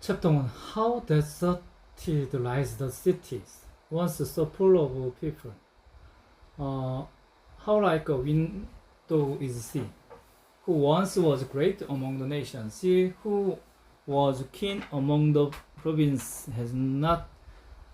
Chapter 1. How deserted lies the cities, once so full of people. How like a window is sea, who once was great among the nations. She who was king among the provinces has not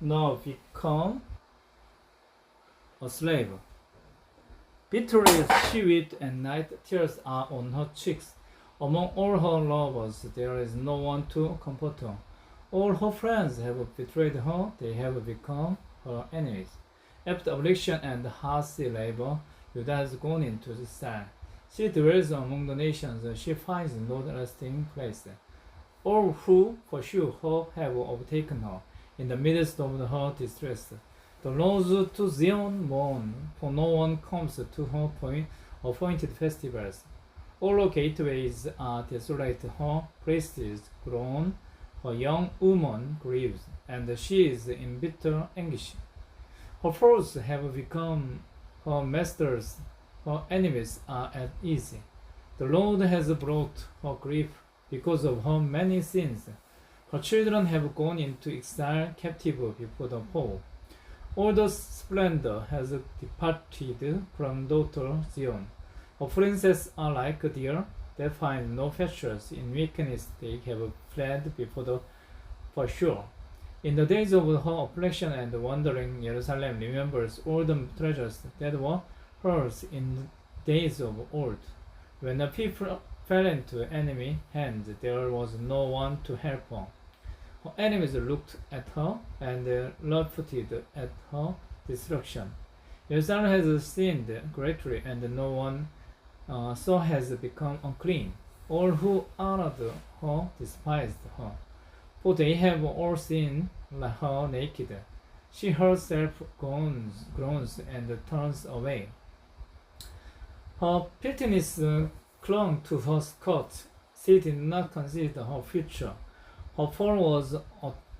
now become a slave. Bitter is she wept at night, tears are on her cheeks. Among all her lovers there is no one to comfort her. All her friends have betrayed her, they have become her enemies. After affliction and harsh labor, Judah has gone into exile. She dwells among the nations, she finds no resting place. All who pursue her have overtaken her, in the midst of her distress. The roads to Zion mourn, for no one comes to her appointed festivals. All the gateways are desolate, her places groan, her young woman grieves, and she is in bitter anguish. Her foes have become her masters, her enemies are at ease. The Lord has brought her grief because of her many sins. Her children have gone into exile, captive before the foe. All the splendor has departed from daughter Zion. Her princes are like deer that find no pastures. In weakness they have fled before the pursuer. In the days of her affliction and wandering, Jerusalem remembers all the treasures that were hers in days of old. When the people fell into enemy hands, there was no one to help her. Her enemies looked at her and laughed at her destruction. Jerusalem has sinned greatly, and no one so has become unclean. All who honored her despised her, for they have all seen her naked. She herself groans and turns away. Her filthiness clung to her skirt. She did not consider her future. Her fall was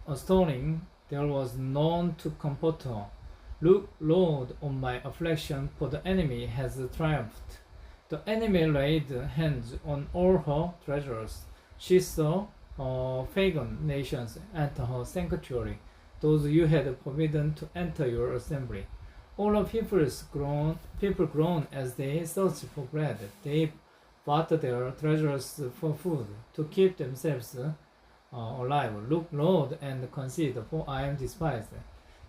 astounding. There was none to comfort her. Look, Lord, on my affliction, for the enemy has triumphed. The enemy laid hands on all her treasures. She saw pagan nations enter her sanctuary, those you had forbidden to enter your assembly. All the people groan as they search for bread. They bought their treasures for food, to keep themselves alive. Look, Lord, and consider, for I am despised.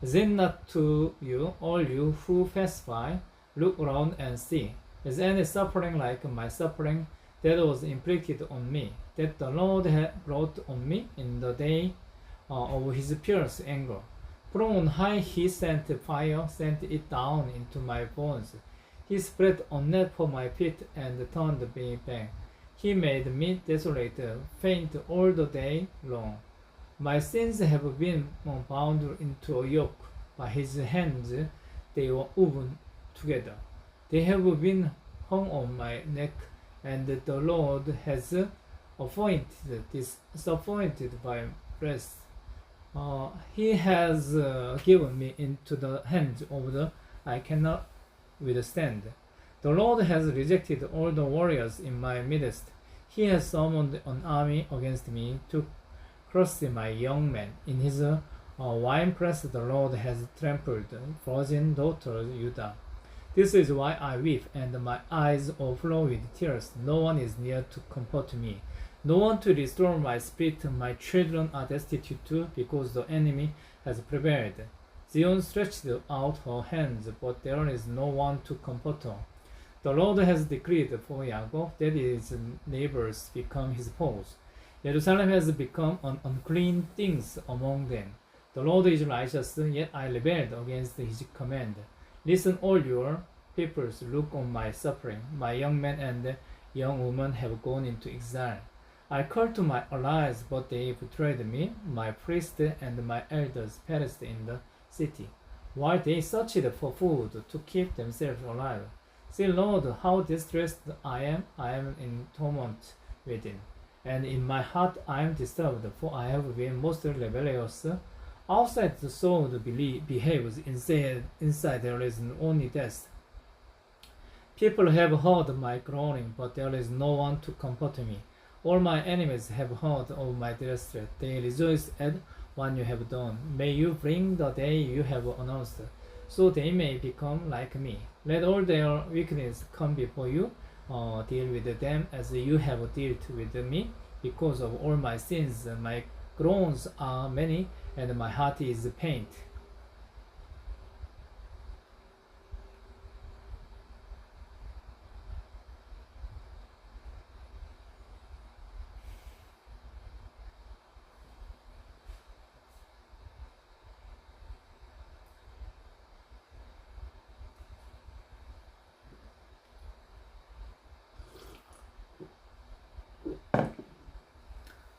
Is it not to you, all you who pass by? Look around and see. Is any suffering like my suffering that was inflicted on me, that the Lord had brought on me in the day of his fierce anger? From on high he sent fire, sent it down into my bones. He spread a net for my feet and turned me back. He made me desolate, faint all the day long. My sins have been bound into a yoke. By his hands they were woven together. They have been hung on my neck, and the Lord has disappointed my breast. He has given me into the hands of the I cannot withstand. The Lord has rejected all the warriors in my midst. He has summoned an army against me to crush my young men. In his winepress the Lord has trampled virgin daughter Judah. This is why I weep, and my eyes overflow with tears. No one is near to comfort me, no one to restore my spirit. My children are destitute too, because the enemy has prevailed. Zion stretched out her hands, but there is no one to comfort her. The Lord has decreed for Jacob that his neighbors become his foes. Jerusalem has become an unclean thing among them. The Lord is righteous, yet I rebelled against his command. Listen, all your peoples, look on my suffering. My young men and young women have gone into exile. I called to my allies, but they betrayed me. My priests and my elders perished in the city, while they searched for food to keep themselves alive. See, Lord, how distressed I am in torment within, and in my heart I am disturbed, for I have been most rebellious. Outside the soul behaves, inside there is only death. People have heard my groaning, but there is no one to comfort me. All my enemies have heard of my distress. They rejoice at what you have done. May you bring the day you have announced, so they may become like me. Let all their weakness come before you. Deal with them as you have dealt with me. Because of all my sins, my groans are many, and my heart is faint.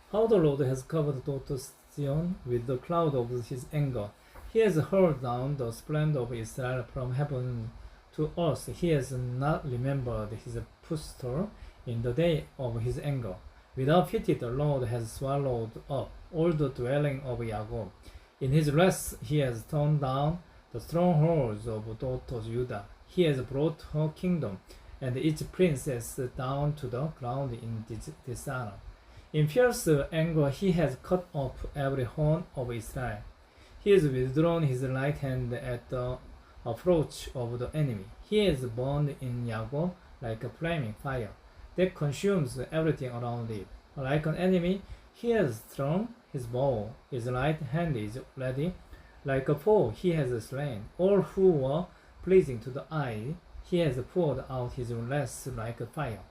How the Lord has covered daughter Zion with the cloud of his anger. He has hurled down the splendor of Israel from heaven to earth. He has not remembered his footstool in the day of his anger. Without pity, the Lord has swallowed up all the dwelling of Jacob. In his wrath, he has torn down the strongholds of daughter Judah. He has brought her kingdom and its princess down to the ground in dishonor. In fierce anger, he has cut off every horn of Israel. He has withdrawn his right hand at the approach of the enemy. He has burned in Jacob like a flaming fire that consumes everything around it. Like an enemy, he has thrown his bow. His right hand is ready. Like a foe, he has slain all who were pleasing to the eye. He has poured out his wrath like a fire.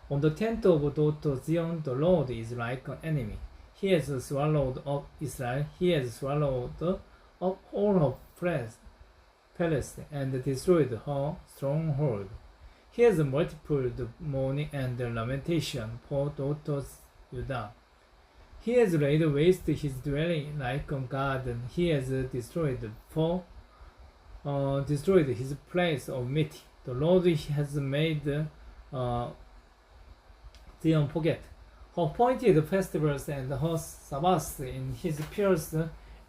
On the tent of daughter Zion, the Lord is like an enemy. He has swallowed up Israel. He has swallowed up all her palace and destroyed her stronghold. He has multiplied mourning and lamentation for daughters Judah. He has laid waste his dwelling like a garden. He has destroyed his place of meeting. The Lord has made Zion forget her appointed festivals and her Sabbaths. In his fierce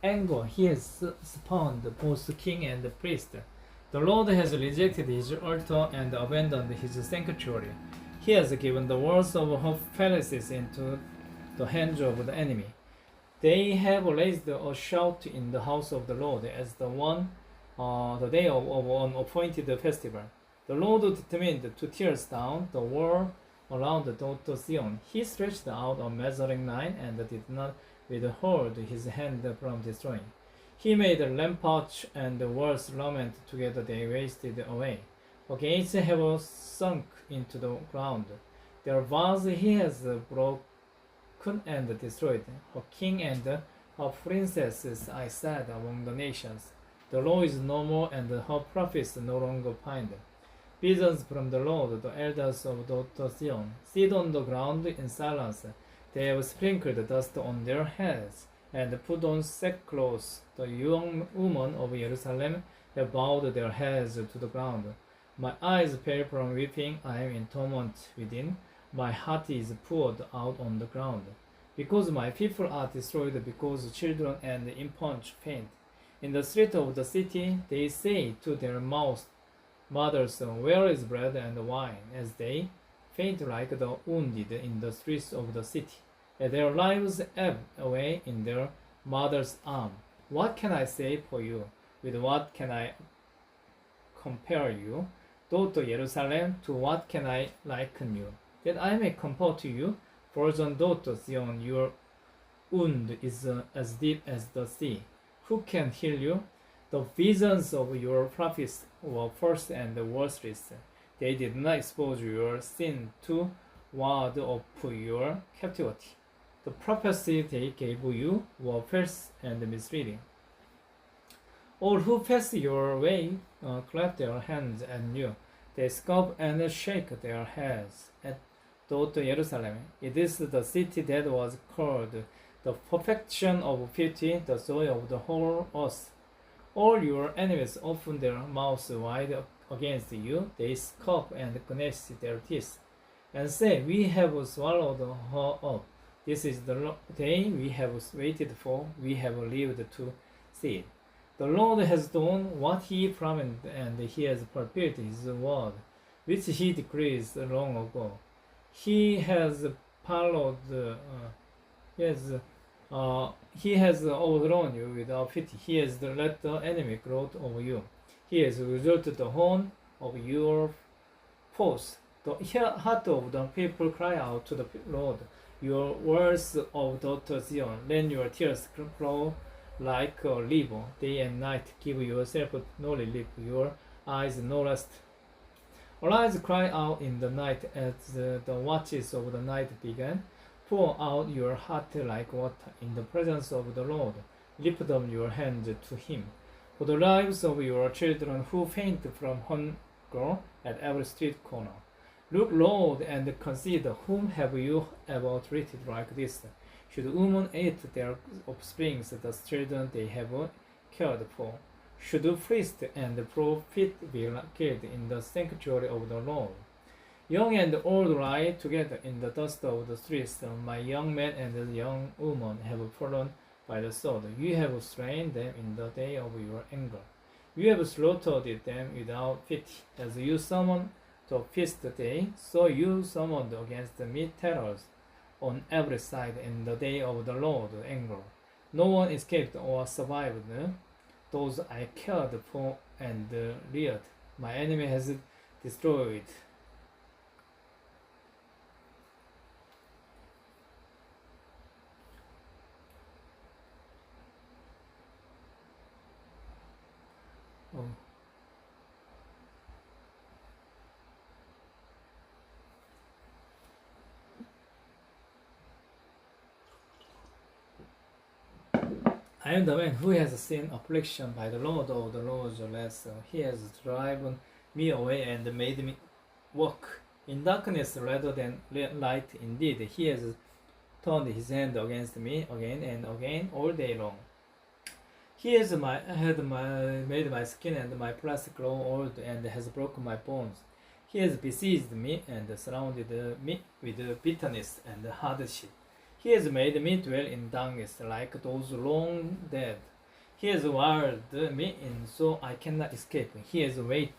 anger, he has spurned both king and priest. The Lord has rejected his altar and abandoned his sanctuary. He has given the walls of her palaces into the hands of the enemy. They have raised a shout in the house of the Lord as the day of an appointed festival. The Lord determined to tear down the wall around the daughter Zion. He stretched out a measuring line and did not withhold his hand from destroying. He made ramparts and walls lament together. They wasted away. Her gates have sunk into the ground. Their vows he has broken and destroyed. Her king and her princesses I said among the nations. The law is no more, and her prophets no longer find. Visions from the Lord, the elders of daughter Zion, sit on the ground in silence. They have sprinkled dust on their heads and put on sackcloth. The young women of Jerusalem have bowed their heads to the ground. My eyes fail from weeping. I am in torment within. My heart is poured out on the ground. Because my people are destroyed, because children and infants faint. In the street of the city, they say to their mothers, where is bread and wine? As they faint like the wounded in the streets of the city. As their lives ebb away in their mother's arm. What can I say for you? With what can I compare you? Daughter Jerusalem, to what can I liken you? That I may comfort you, virgin daughter Zion, your wound is as deep as the sea. Who can heal you? The visions of your prophets were false and worthless. They did not expose your sin to ward off your captivity. The prophecy they gave you were false and misleading. All who pass your way clap their hands at you. They scoff and shake their heads at daughter Jerusalem. It is the city that was called the perfection of beauty, the joy of the whole earth. All your enemies open their mouths wide against you. They scoff and gnash their teeth, and say, we have swallowed her up. This is the day we have waited for. We have lived to see it. The Lord has done what he promised, and he has fulfilled his word, which he decreed long ago. He has followed. He has overthrown you without pity. He has let the enemy gloat over you. He has exalted the horn of your foes. The heart of the people cry out to the Lord. Your words of daughter Zion, then your tears flow like a river. Day and night give yourself no relief, your eyes no rest. Arise, cry out in the night as the watches of the night begin. Pour out your heart like water in the presence of the Lord. Lift up your hands to Him. For the lives of your children who faint from hunger at every street corner. Look, Lord, and consider, whom have you ever treated like this? Should women eat their offspring, the children they have cared for? Should priest and prophet be killed in the sanctuary of the Lord? Young and old lie together in the dust of the streets. My young men and the young woman have fallen by the sword. You have slain them in the day of your anger. You have slaughtered them without pity. As you summoned the feast day, so you summoned against me terrors on every side in the day of the Lord's anger. No one escaped or survived. Those I cared for and reared, my enemy has destroyed. I am the man who has seen affliction by the Lord of the Lord's wrath. He has driven me away and made me walk in darkness rather than light. Indeed, he has turned his hand against me again and again all day long. He has made my skin and my flesh grow old and has broken my bones. He has besieged me and surrounded me with bitterness and hardship. He has made me dwell in darkness like those long dead. He has walled me in so I cannot escape. He has weighed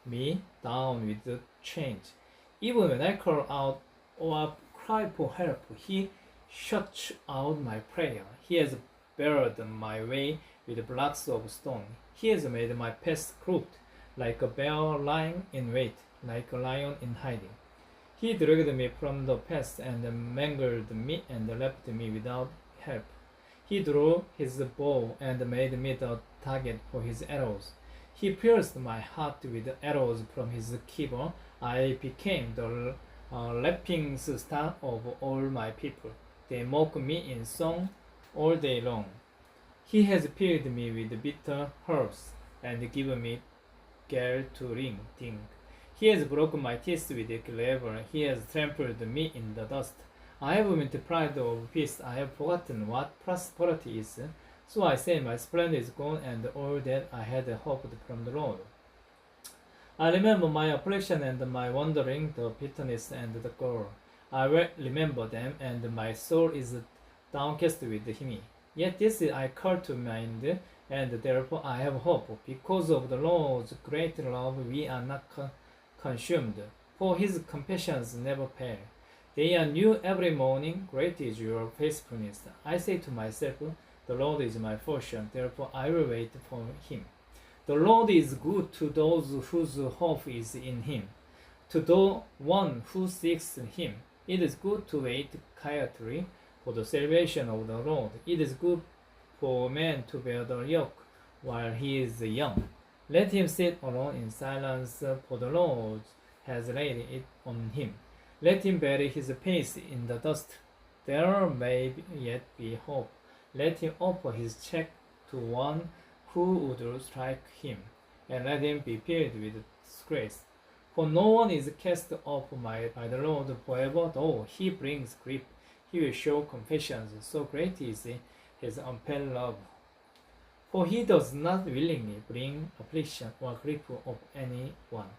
me down with chains. Even when I call out or cry for help, he shuts out my prayer. He has barred my way with blocks of stone. He has made my path crooked, like a bear lying in wait, like a lion in hiding. He dragged me from the path and mangled me and left me without help. He drew his bow and made me the target for his arrows. He pierced my heart with arrows from his quiver. I became the laughing stock of all my people. They mock me in song all day long. He has filled me with bitter herbs and given me gall to drink. He has broken my teeth with a cleaver. He has trampled me in the dust. I have been deprived of peace. I have forgotten what prosperity is. So I say my splendor is gone and all that I had hoped from the Lord. I remember my affliction and my wandering, the bitterness and the gore. I will remember them, and my soul is downcast with me. Yet this I call to mind, and therefore I have hope. Because of the Lord's great love, we are not consumed, for his compassions never fail. They are new every morning. Great is your faithfulness. I say to myself, the Lord is my portion, therefore I will wait for him. The Lord is good to those whose hope is in him, to the one who seeks him. It is good to wait quietly for the salvation of the Lord. It is good for man to bear the yoke while he is young. Let him sit alone in silence, for the Lord has laid it on him. Let him bury his face in the dust. There may yet be hope. Let him offer his check to one who would strike him, and let him be filled with disgrace. For no one is cast off by the Lord forever, though he brings grief. He will show compassion, so great is his unfailing love. For he does not willingly bring affliction or grief of anyone,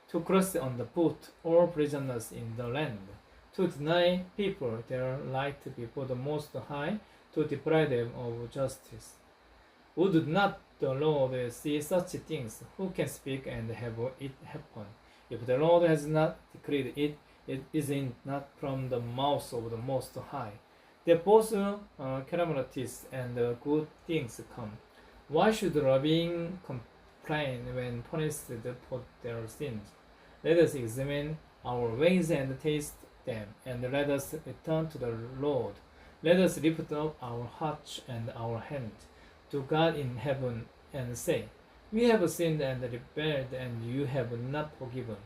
to crush on the foot all prisoners in the land, to deny people their right before the Most High, to deprive them of justice. Would not the Lord see such things? Who can speak and have it happen? If the Lord has not decreed it, it is in not from the mouth of the Most High, that both calamities and good things come. Why should loving complain when punished for their sins? Let us examine our ways and taste them, and let us return to the Lord. Let us lift up our hearts and our hands to God in heaven and say, we have sinned and rebelled, and you have not forgiven.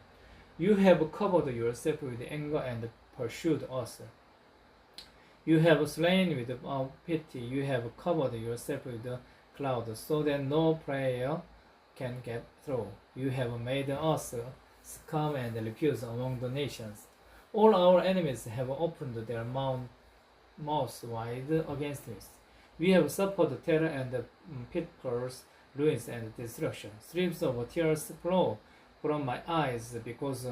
You have covered yourself with anger and pursued us. You have slain without pity. You have covered yourself with a cloud, so that no prayer can get through. You have made us scum and refuse among the nations. All our enemies have opened their mouths wide against us. We have suffered terror and pitfalls, ruins and destruction. Streams of tears flow from my eyes because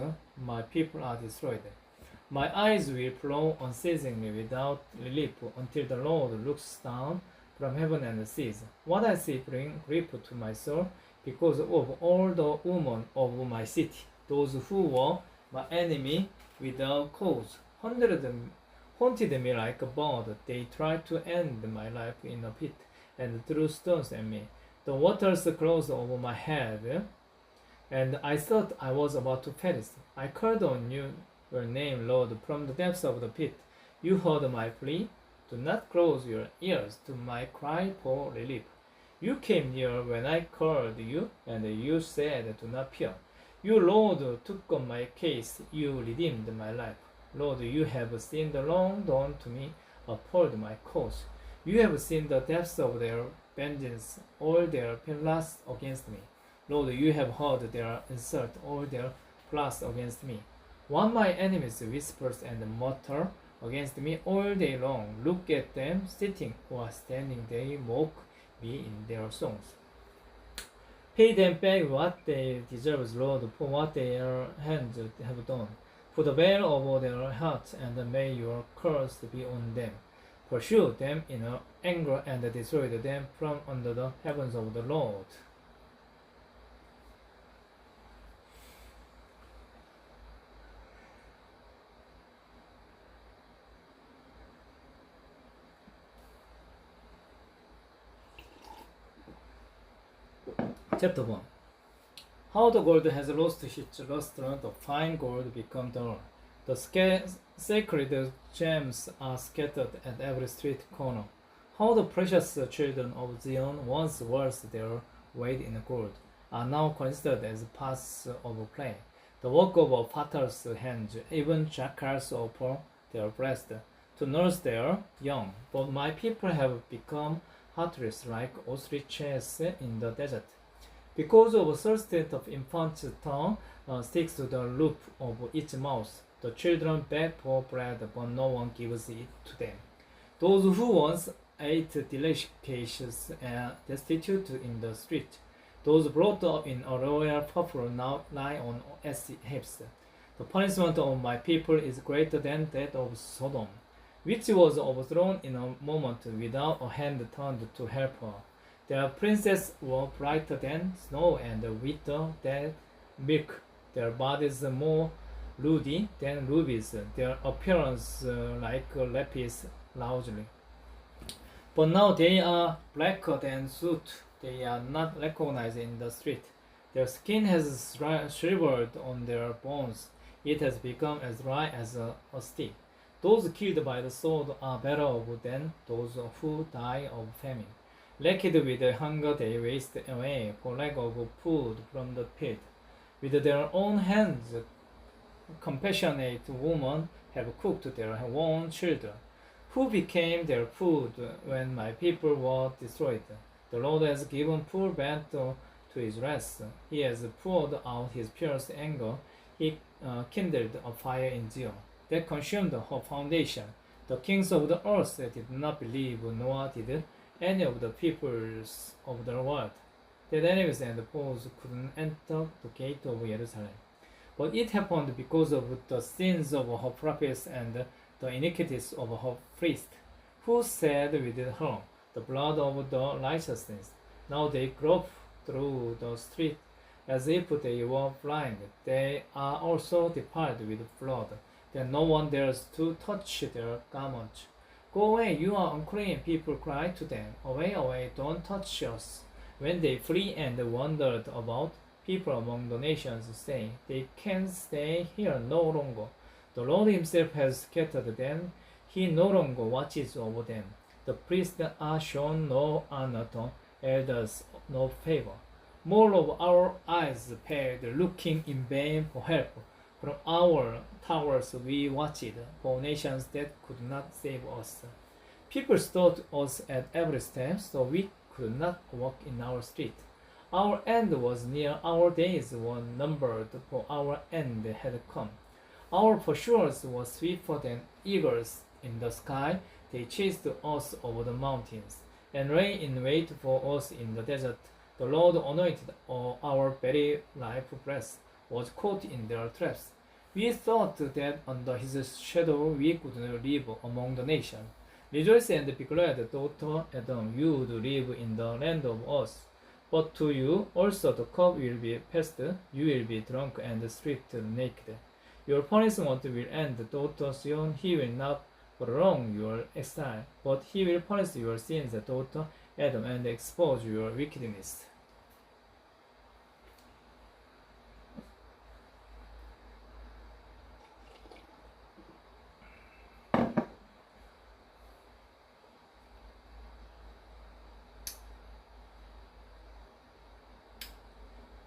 my people are destroyed. My eyes will flow unceasingly without relief until the Lord looks down from heaven and sees. What I see brings grief to my soul because of all the women of my city, those who were my enemy without cause, haunted me like a bird. They tried to end my life in a pit and threw stones at me. The waters closed over my head, and I thought I was about to perish. I called on you, your name, Lord, from the depths of the pit. You heard my plea. Do not close your ears to my cry for relief. You came near when I called you, and you said, do not fear. You, Lord, took on my case. You redeemed my life. Lord, you have seen the wrong done to me, upheld my cause. You have seen the depths of their vengeance, all their plots against me. Lord, you have heard their insult, all their plots against me. One my enemies whispers and mutter against me all day long. Look at them sitting or standing, they mock me in their songs. Pay them back what they deserve, Lord, for what their hands have done. Put a veil over their hearts, and may your curse be on them. Pursue them in anger and destroy them from under the heavens of the Lord. Chapter 1. How the gold has lost its luster, the fine gold become dull. The sacred gems are scattered at every street corner. How the precious children of Zion, once worth their weight in gold, are now considered as parts of clay, the work of a potter's hands, even jackals offer their breast to nurse their young. But my people have become heartless like ostriches in the desert. Because of a thirst of infant's tongue sticks to the roof of its mouth, the children beg for bread, but no one gives it to them. Those who once ate delicious and destitute in the street, those brought up in a royal purple now lie on acid heaps. The punishment of my people is greater than that of Sodom, which was overthrown in a moment without a hand turned to help her. Their princes were brighter than snow and whiter than milk, their bodies more ruddy than rubies, their appearance like lapis lazuli. But now they are blacker than soot, they are not recognized in the street. Their skin has shriveled on their bones, it has become as dry as a stick. Those killed by the sword are better off than those who die of famine. Naked with hunger they waste away for lack of food from the pit. With their own hands, compassionate women have cooked their own children, who became their food when my people were destroyed. The Lord has given full vent to his wrath. He has poured out his fierce anger. He kindled a fire in Zion that consumed her foundation. The kings of the earth did not believe, nor did any of the peoples of the world, that enemies and foes couldn't enter the gate of Jerusalem. But it happened because of the sins of her prophets and the iniquities of her priests, who said within her, the blood of the righteousness. Now they grope through the street as if they were blind. They are also defiled with blood, that no one dares to touch their garments. Go away, you are unclean, people cried to them. Away, away, don't touch us. When they flee and wandered about, people among the nations say, they can stay here no longer. The Lord himself has scattered them, he no longer watches over them. The priests are shown no honor, the elders no favor. More of our eyes paled, looking in vain for help. From our towers we watched, for nations that could not save us. People stopped us at every step, so we could not walk in our street. Our end was near, our days were numbered, for our end had come. Our pursuers were swifter than eagles in the sky. They chased us over the mountains, and lay in wait for us in the desert. The Lord anointed our very life breath was caught in their traps. We thought that under his shadow we could live among the nations. Rejoice and be glad, daughter Edom, you would live in the land of us. But to you also the cup will be passed, you will be drunk and stripped naked. Your punishment will end, daughter Zion, he will not prolong your exile, but he will punish your sins, daughter Edom, and expose your wickedness.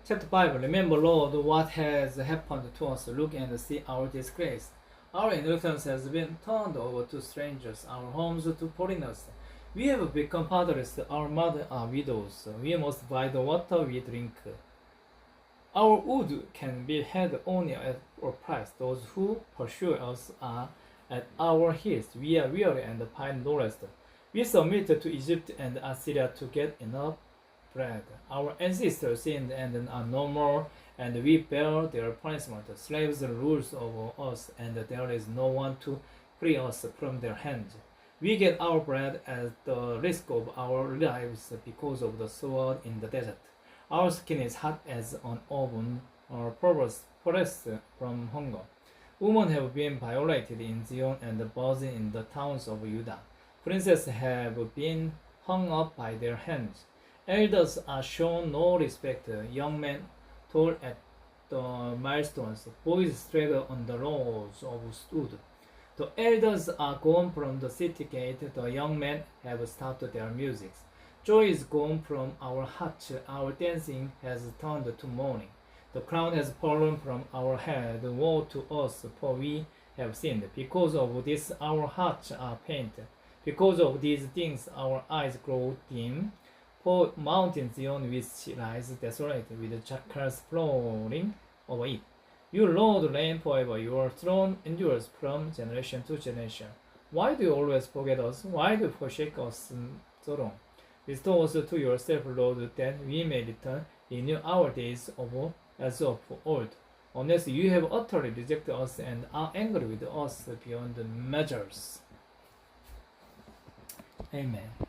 Chapter 5. Remember, Lord, what has happened to us. Look and see our disgrace. Our inheritance has been turned over to strangers, our homes to foreigners. We have become fatherless, our mothers are widows. We must buy the water we drink. Our wood can be had only at a price. Those who pursue us are at our heels. We are weary and find no rest. We submit to Egypt and Assyria to get enough bread. Our ancestors sinned and are no more, and we bear their punishment. Slaves rule over us, and there is no one to free us from their hands. We get our bread at the risk of our lives because of the sword in the desert. Our skin is hot as an oven, our purpose pressed from hunger. Women have been violated in Zion and buzzing in the towns of Judah. Princes have been hung up by their hands. Elders are shown no respect. Young men toil at the milestones. Boys straggle on the rows of wood. The elders are gone from the city gate. The young men have stopped their music. Joy is gone from our hearts. Our dancing has turned to mourning. The crown has fallen from our head. Woe to us, for we have sinned. Because of this, our hearts are pained. Because of these things, our eyes grow dim. For Mountain Zion, which lies desolate, with jackals flowing over it. You, Lord, reign forever. Your throne endures from generation to generation. Why do you always forget us? Why do you forsake us so long? Restore us to yourself, Lord, that we may return. Renew our days as of old. Unless you have utterly rejected us and are angry with us beyond measures. Amen.